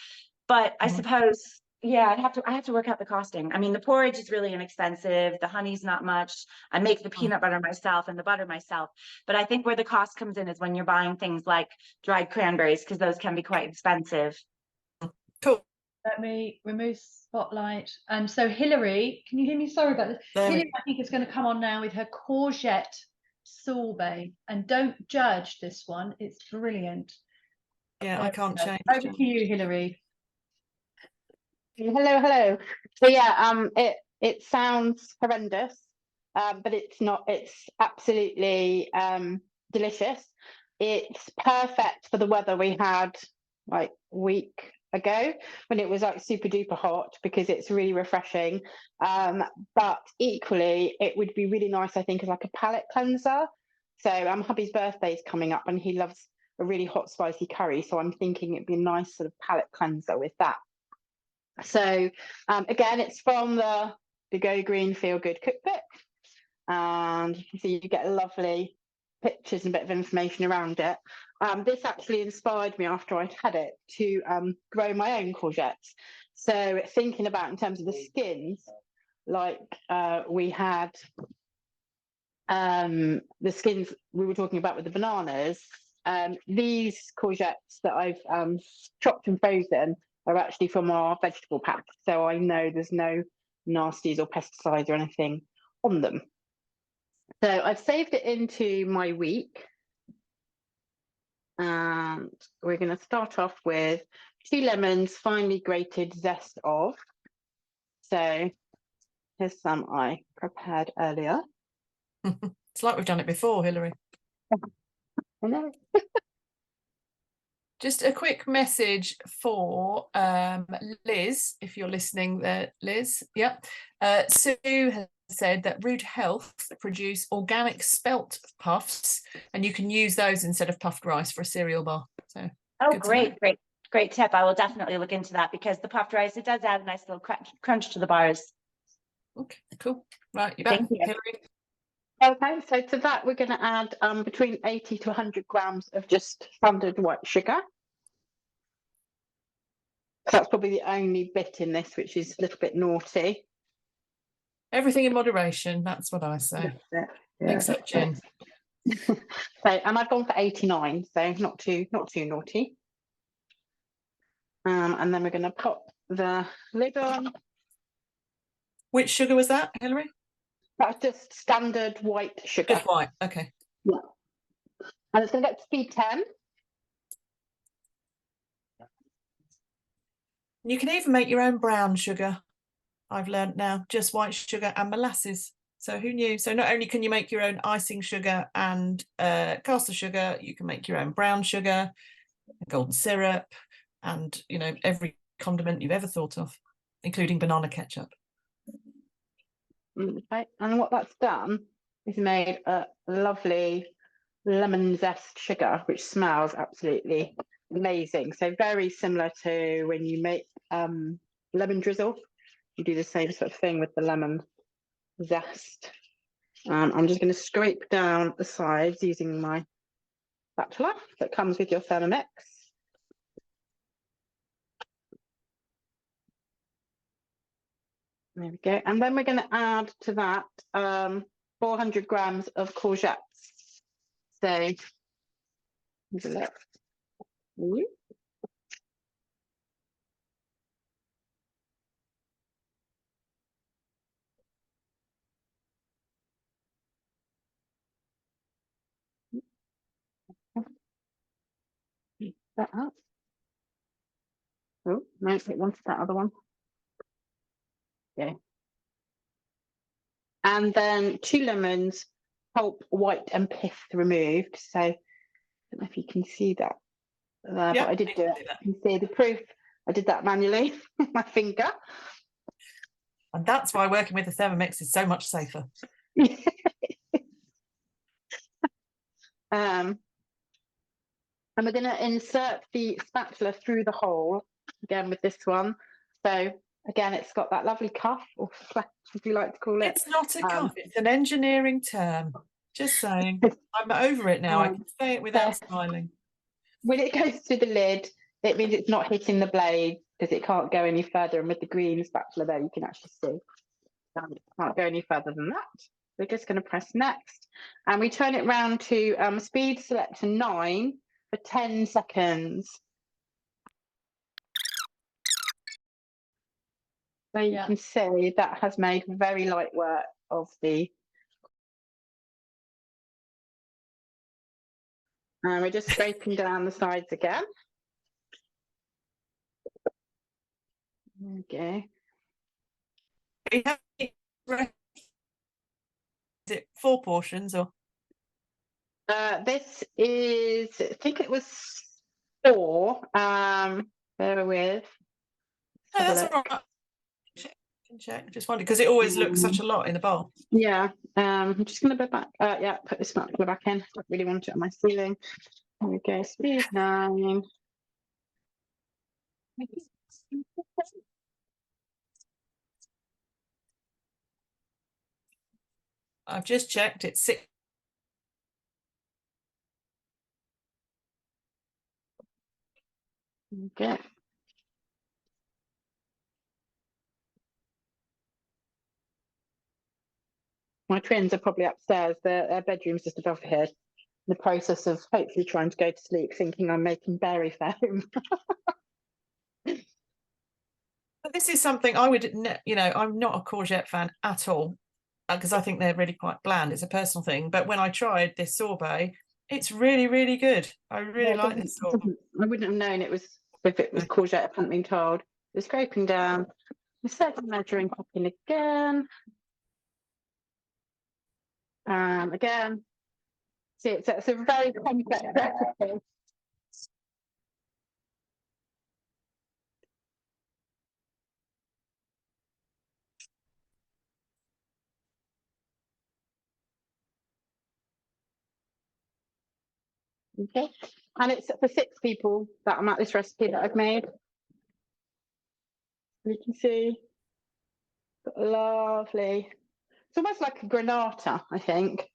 But I suppose, yeah, I have to work out the costing. I mean, the porridge is really inexpensive. The honey's not much. I make the peanut butter myself and the butter myself. But I think where the cost comes in is when you're buying things like dried cranberries, because those can be quite expensive. Cool. Let me remove spotlight. And so Hilary, can you hear me? Sorry about this. Hilary, I think, is going to come on now with her courgette sorbet. And don't judge this one. It's brilliant. Yeah, I can't change. Over to you, Hilary. Hello. So yeah, it sounds horrendous, but it's not. It's absolutely delicious. It's perfect for the weather we had like a week ago when it was like super duper hot, because it's really refreshing. But equally, it would be really nice, I think, as like a palate cleanser. So hubby's birthday is coming up, and he loves a really hot spicy curry. So I'm thinking it'd be a nice sort of palate cleanser with that. So again, it's from the Go Green Feel Good cookbook, and so you get lovely pictures and a bit of information around it. This actually inspired me after I'd had it to grow my own courgettes. So thinking about in terms of the skins, like we had the skins we were talking about with the bananas. These courgettes that I've chopped and frozen are actually from our vegetable pack, so I know there's no nasties or pesticides or anything on them. So I've saved it into my week, and we're going to start off with 2 lemons, finely grated zest of. So here's some I prepared earlier. It's like we've done it before, Hilary. I know. Just a quick message for Liz, if you're listening there, Liz. Yep. Sue has said that Rude Health produce organic spelt puffs, and you can use those instead of puffed rice for a cereal bar. So, oh, great tip. I will definitely look into that, because the puffed rice, it does add a nice little crunch to the bars. Okay, cool. Right, you're back, Thank you. Hilary. Okay, so to that we're going to add between 80 to 100 grams of just standard white sugar. That's probably the only bit in this which is a little bit naughty. Everything in moderation, that's what I say. Yeah. Except gin. So, and I've gone for 89, so not too naughty. And then we're going to pop the lid on. Which sugar was that, Hilary? That's just standard white sugar. Just white, okay. Yeah. And it's going to get to speed 10. You can even make your own brown sugar. I've learned now, just white sugar and molasses. So who knew? So not only can you make your own icing sugar and caster sugar, you can make your own brown sugar, golden syrup, and every condiment you've ever thought of, including banana ketchup. Okay, and what that's done is made a lovely lemon zest sugar, which smells absolutely amazing. So very similar to when you make lemon drizzle. You do the same sort of thing with the lemon zest. I'm just going to scrape down the sides using my spatula that comes with your Thermomix. There we go. And then we're going to add to that 400 grams of courgettes. So, have a look. Ooh. That up. Oh, no, it wants that other one. Okay. And then 2 lemons, pulp, white, and pith removed. So I don't know if you can see that there, Yep, but I did do it. You can see the proof. I did that manually with my finger. And that's why working with the Thermomix is so much safer. And we're going to insert the spatula through the hole again with this one. So again, it's got that lovely cuff, or flap, if you like to call it. It's not a cuff, it's an engineering term. Just saying. I'm over it now. I can say it without smiling. When it goes through the lid, it means it's not hitting the blade because it can't go any further. And with the green spatula there, you can actually see it can't go any further than that. We're just going to press next. And we turn it round to speed selector 9 for 10 seconds. So you can see that has made very light work of the. And we're just scraping down the sides again. Okay. Is it 4 portions or? This is, I think it was 4. Bear with. No, that's all right. Check. Just wondered because it always looks such a lot in the bowl. Yeah. I'm just going to go back. Yeah, put this spatula back in. I don't really want it on my ceiling. There we go. Speed 9. I've just checked. It's 6. Okay. My twins are probably upstairs. Their bedroom's just above here. In the process of hopefully trying to go to sleep, thinking I'm making berry foam. But this is something I would, I'm not a courgette fan at all because I think they're really quite bland. It's a personal thing. But when I tried this sorbet, it's really, really good. I really like this sorbet. I wouldn't have known if it was courgette, I hadn't been told. We're scraping down. The second measuring cup in again. Again. See, it's a very complex recipe. Okay, and it's for 6 people that I'm at this recipe that I've made. You can see, lovely. It's almost like a granata, I think.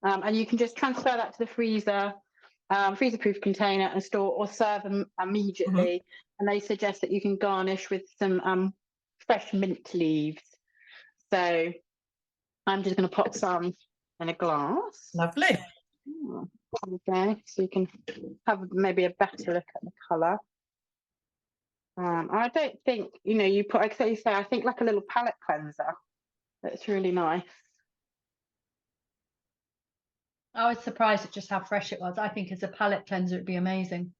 And you can just transfer that to the freezer, freezer-proof container, and store or serve them immediately. And they suggest that you can garnish with some fresh mint leaves. So I'm just going to pop some in a glass. Lovely. Okay, so you can have maybe a better look at the colour. I don't think, you put, like you say, I think like a little palette cleanser. That's really nice. I was surprised at just how fresh it was. I think as a palette cleanser, it'd be amazing.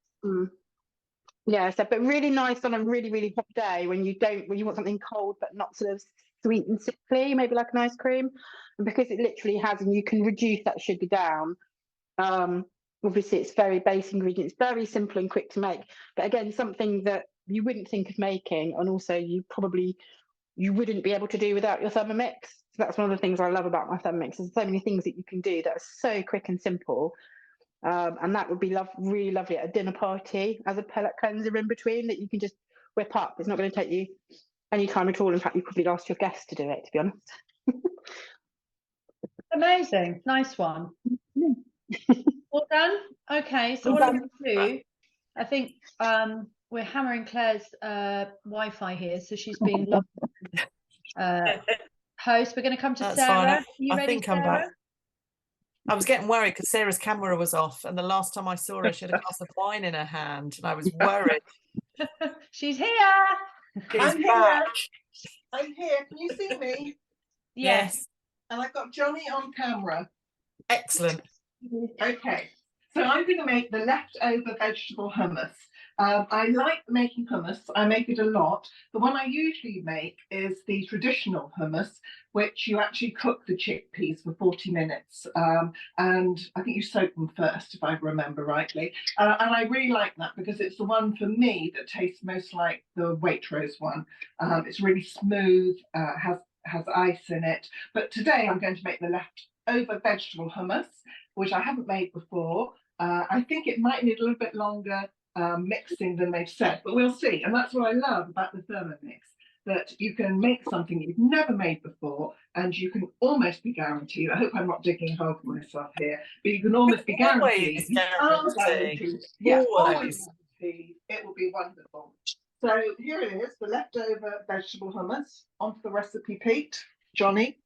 Yeah, so but really nice on a really, really hot day when you want something cold but not sort of sweet and sickly, maybe like an ice cream. And because it literally has, and you can reduce that sugar down. Obviously it's very base ingredients, very simple and quick to make. But again, something that you wouldn't think of making, and also you wouldn't be able to do without your Thermomix. So that's one of the things I love about my Thermomix. There's so many things that you can do that are so quick and simple. And that would be really lovely at a dinner party as a pellet cleanser in between that you can just whip up. It's not going to take you any time at all. In fact, you probably ask your guests to do it, to be honest. Amazing, nice one. All done. Okay, so All what I'm done. going to do, I think we're hammering Claire's Wi-Fi here, so she's been host. We're going to come to That's Sarah. fine. Are you I ready, think I'm Sarah? back. I was getting worried because Sarah's camera was off, and the last time I saw her, she had a glass of wine in her hand, and I was worried. She's here. She's I'm back. here. I'm here. Can you see me? Yes. And I've got Johnny on camera. Excellent. Okay. So I'm going to make the leftover vegetable hummus. I like making hummus. I make it a lot. The one I usually make is the traditional hummus, which you actually cook the chickpeas for 40 minutes. And I think you soak them first, if I remember rightly. And I really like that because it's the one for me that tastes most like the Waitrose one. It's really smooth, has ice in it. But today I'm going to make the leftover vegetable hummus, which I haven't made before. I think it might need a little bit longer mixing than they've said, but we'll see. And that's what I love about the Thermomix, that you can make something you've never made before, and you can almost be guaranteed, I hope I'm not digging a hole for myself here, but you can almost be guaranteed, yeah, always guaranteed it will be wonderful. So here it is, the leftover vegetable hummus. Onto the recipe, Pete. Johnny,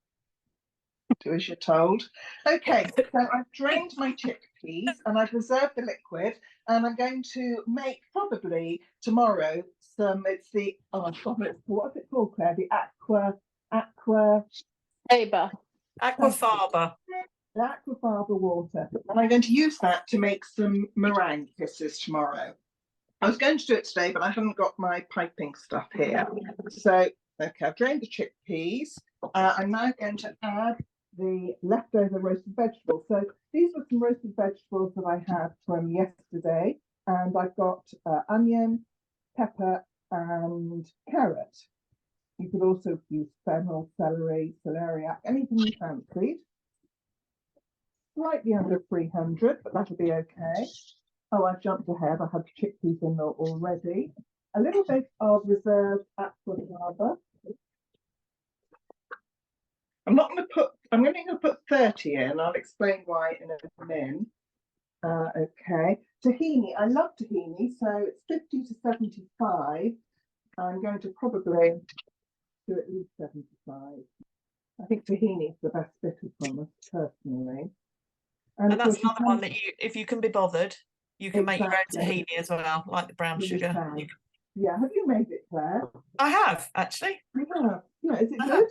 do as you're told. Okay, so I've drained my chickpeas and I've reserved the liquid, and I'm going to make probably tomorrow it's the, what's it called, Claire? The Aquafaba. The aquafaba water. And I'm going to use that to make some meringue kisses tomorrow. I was going to do it today, but I haven't got my piping stuff here. So, okay, I've drained the chickpeas. I'm now going to add the leftover roasted vegetables. So these were some roasted vegetables that I had from yesterday, and I've got onion, pepper, and carrot. You could also use fennel, celery, celeriac, anything you fancied. Slightly under 300, but that'll be okay. Oh, I've jumped ahead. I had chickpeas in there already. A little bit of reserved aquafaba. I'm going to put 30 in. I'll explain why in a minute. Okay. Tahini. I love tahini, so it's 50 to 75. I'm going to probably do at least 75. I think tahini is the best bit of hummus, personally. And that's another one that if you can be bothered, you can make your own tahini as well, like the brown sugar. Yeah, have you made it, Claire? I have, actually. Yeah, is it good?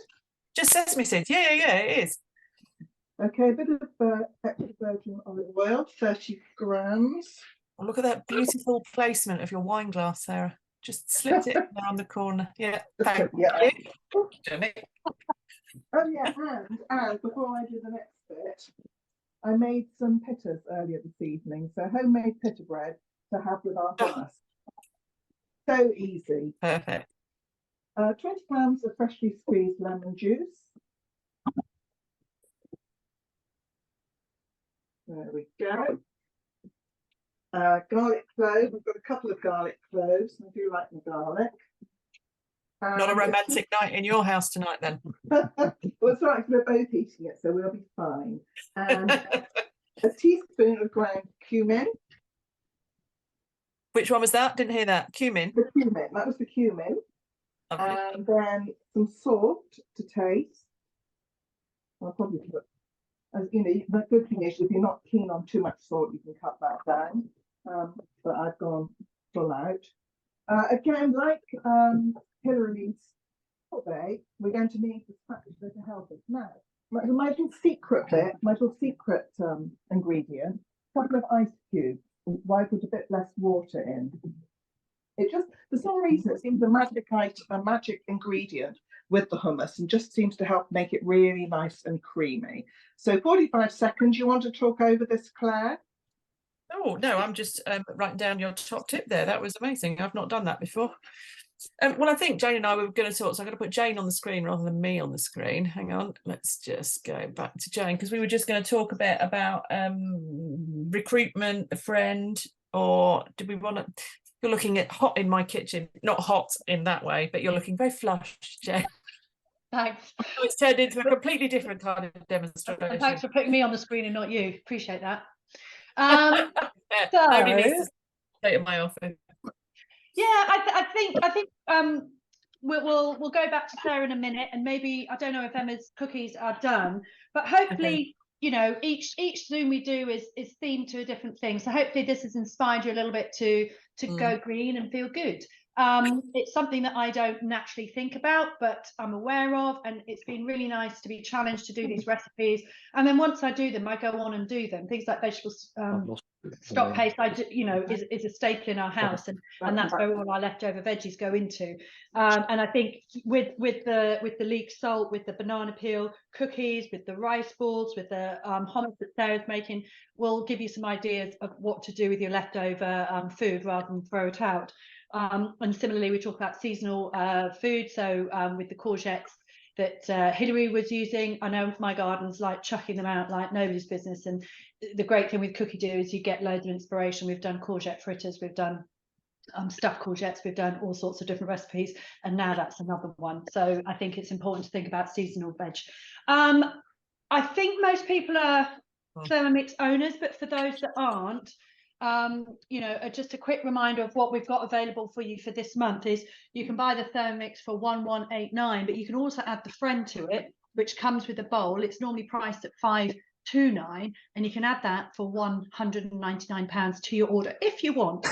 Just sesame seeds. Yeah, it is. Okay, a bit of extra virgin olive oil, 30 grams. Oh, look at that beautiful placement of your wine glass, Sarah. Just slipped it down the corner. Yeah, thank you. Jenny. Oh yeah, and before I do the next bit, I made some pittas earlier this evening. So homemade pita bread to have with our hummus. So easy. Perfect. 20 grams of freshly squeezed lemon juice. There we go. Garlic clove. We've got a couple of garlic cloves. I do like the garlic. Not a romantic night in your house tonight, then. Well, it's right, we're both eating it, so we'll be fine. And a teaspoon of ground cumin. Which one was that? Didn't hear that. Cumin. The cumin. That was the cumin. Lovely. And then some salt to taste. I'll probably put, as you know, the good thing is if you're not keen on too much salt, you can cut that down. But I've gone full out. Again, like Hillary's sorbet, we're going to need the spatula to help us now. My little secret bit, my little secret ingredient, a couple of ice cubes. Why put a bit less water in? It just, for some reason, it seems a magic ingredient with the hummus, and just seems to help make it really nice and creamy. So 45 seconds. You want to talk over this, Claire? Oh, no, I'm just writing down your top tip there. That was amazing. I've not done that before. Well, I think Jane and I were going to talk, so I'm going to put Jane on the screen rather than me on the screen. Hang on, let's just go back to Jane, because we were just going to talk a bit about recruitment, a friend, or do we want to... You're looking at hot in my kitchen, not hot in that way, but you're looking very flushed, Jane. Thanks. So it's turned into a completely different kind of demonstration. And thanks for putting me on the screen and not you. Appreciate that. Nobody needs to stay at my office. Yeah, I think we'll go back to Sarah in a minute, and maybe, I don't know if Emma's cookies are done, but hopefully, you know, each Zoom we do is themed to a different thing. So hopefully this has inspired you a little bit to go green and feel good. It's something that I don't naturally think about, but I'm aware of, and it's been really nice to be challenged to do these recipes. And then once I do them, I go on and do them. Things like vegetable stock paste, is a staple in our house, and that's where all our leftover veggies go into. And I think with the leek salt, with the banana peel cookies, with the rice balls, with the hummus that Sarah's making, will give you some ideas of what to do with your leftover food rather than throw it out. And similarly, we talk about seasonal food. So with the courgettes that Hilary was using, I know my garden's like chucking them out like nobody's business. And the great thing with Cookie Do is you get loads of inspiration. We've done courgette fritters, we've done stuffed courgettes, we've done all sorts of different recipes, and now that's another one. So I think it's important to think about seasonal veg. I think most people are Thermomix owners, but for those that aren't, just a quick reminder of what we've got available for you for this month is you can buy the Thermomix for 1189, but you can also add the friend to it, which comes with a bowl. It's normally priced at £529, and you can add that for £199 to your order if you want.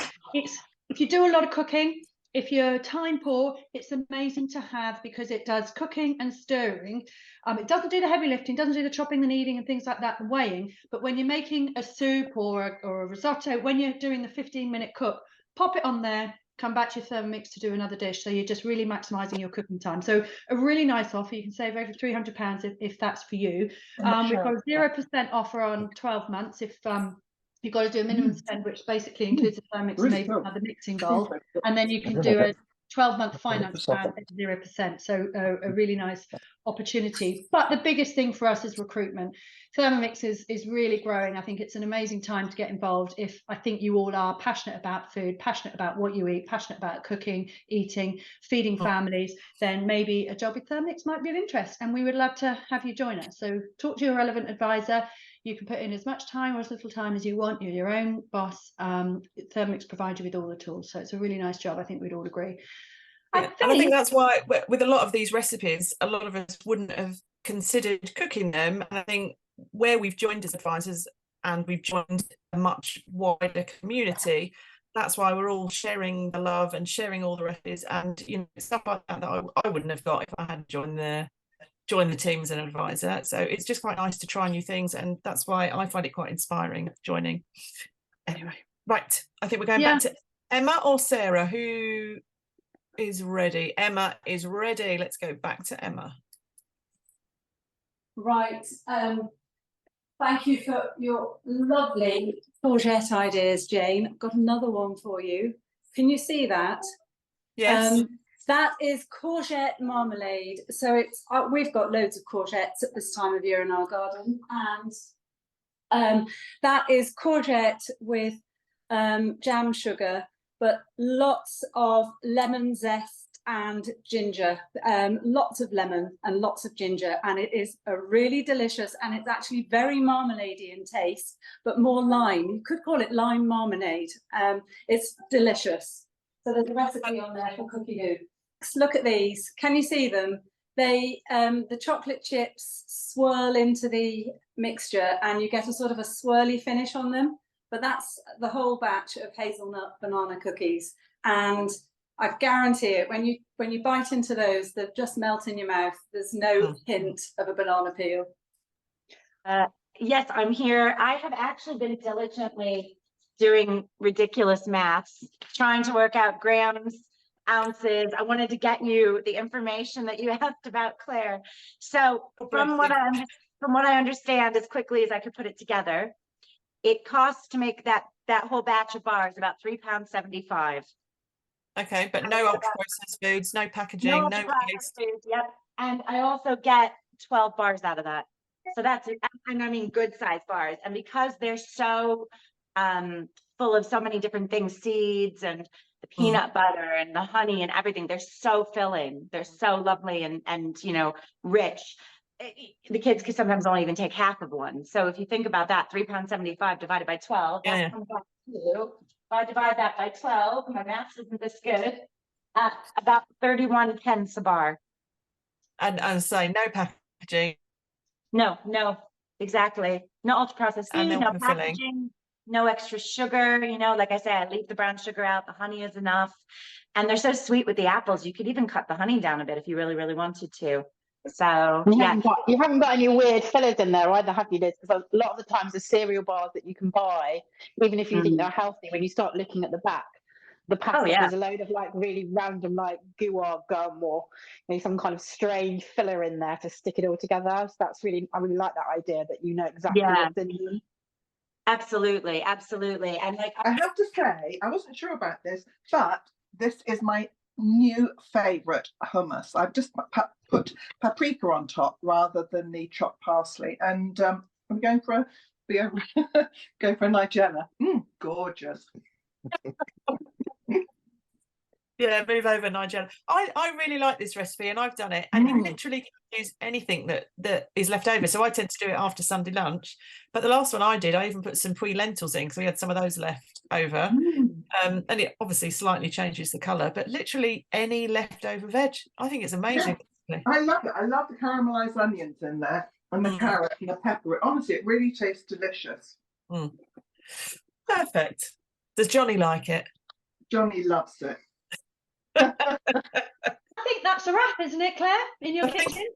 If you do a lot of cooking, if you're time poor, it's amazing to have, because it does cooking and stirring. It doesn't do the heavy lifting, doesn't do the chopping and kneading and things like that, and weighing. But when you're making a soup or a risotto, when you're doing the 15-minute cook, pop it on there, come back to your Thermomix to do another dish. So you're just really maximising your cooking time. So a really nice offer. You can save over £300 if that's for you. We've got a 0% offer on 12 months if you've got to do a minimum spend, which basically includes a Thermomix and maybe another mixing bowl, and then you can do a 12-month finance plan at 0%. So a really nice opportunity. But the biggest thing for us is recruitment. Thermomix is really growing. I think it's an amazing time to get involved. If I think you all are passionate about food, passionate about what you eat, passionate about cooking, eating, feeding families, then maybe a job with Thermomix might be of interest, and we would love to have you join us. So talk to your relevant advisor. You can put in as much time or as little time as you want. You're your own boss. Thermomix provides you with all the tools. So it's a really nice job. I think we'd all agree. And I think that's why with a lot of these recipes, a lot of us wouldn't have considered cooking them. And I think where we've joined as advisors and we've joined a much wider community, that's why we're all sharing the love and sharing all the recipes and stuff like that I wouldn't have got if I hadn't joined the team as an advisor. So it's just quite nice to try new things, and that's why I find it quite inspiring joining. Anyway, right, I think we're going back to Emma or Sarah. Who is ready? Emma is ready. Let's go back to Emma. Right. Thank you for your lovely courgette ideas, Jane. I've got another one for you. Can you see that? Yes. That is courgette marmalade. So it's we've got loads of courgettes at this time of year in our garden, and that is courgette with jam sugar, but lots of lemon zest and ginger, lots of lemon and lots of ginger, and it is a really delicious, and it's actually very marmalade-y in taste, but more lime. You could call it lime marmalade. It's delicious. So there's a recipe on there for Cookie Do. Look at these. Can you see them? They the chocolate chips swirl into the mixture, and you get a sort of a swirly finish on them. But that's the whole batch of hazelnut banana cookies, and I guarantee it. When you bite into those, they just melt in your mouth. There's no hint of a banana peel. Yes, I'm here. I have actually been diligently doing ridiculous maths, trying to work out grams, ounces. I wanted to get you the information that you asked about, Claire. So from what I understand, as quickly as I could put it together, it costs to make that whole batch of bars about £3.75. Okay, but no ultra processed foods, no packaging, no processed foods. Yep. And I also get 12 bars out of that. So that's it. And I mean good size bars. And because they're so full of so many different things, seeds and the peanut butter and the honey and everything, they're so filling. They're so lovely and you know, rich. The kids could sometimes only even take half of one. So if you think about that, £3.75 divided by 12, that comes back to, if I divide that by 12, my maths isn't this good, about 31 pence a bar. And say no packaging. No, exactly. No ultra processed food, no packaging, filling. no extra sugar. You know, like I say, I leave the brown sugar out. The honey is enough. And they're so sweet with the apples. You could even cut the honey down a bit if you really, really wanted to. So you haven't got any weird fillers in there either, have you, Liz? Because a lot of the times the cereal bars that you can buy, even if you think they're healthy, when you start looking at the back, the packet, there's a load of like really random like guar gum or some kind of strange filler in there to stick it all together. So I really like that idea that you know exactly what's in them. Absolutely. And like I have to say, I wasn't sure about this, but this is my new favorite hummus. I've just put paprika on top rather than the chopped parsley, and I'm going for a nigella. Gorgeous. Yeah, move over, Nigel. I really like this recipe, and I've done it, and you literally can use anything that is left over. So I tend to do it after Sunday lunch, but the last one I did, I even put some puy lentils in because we had some of those left over, and it obviously slightly changes the colour, but literally any leftover veg. I think it's amazing. Yeah, I love it. I love the caramelised onions in there and the carrot and the pepper. Honestly, it really tastes delicious. Perfect. Does Johnny like it? Johnny loves it. I think that's a wrap, isn't it, Claire, in your kitchen?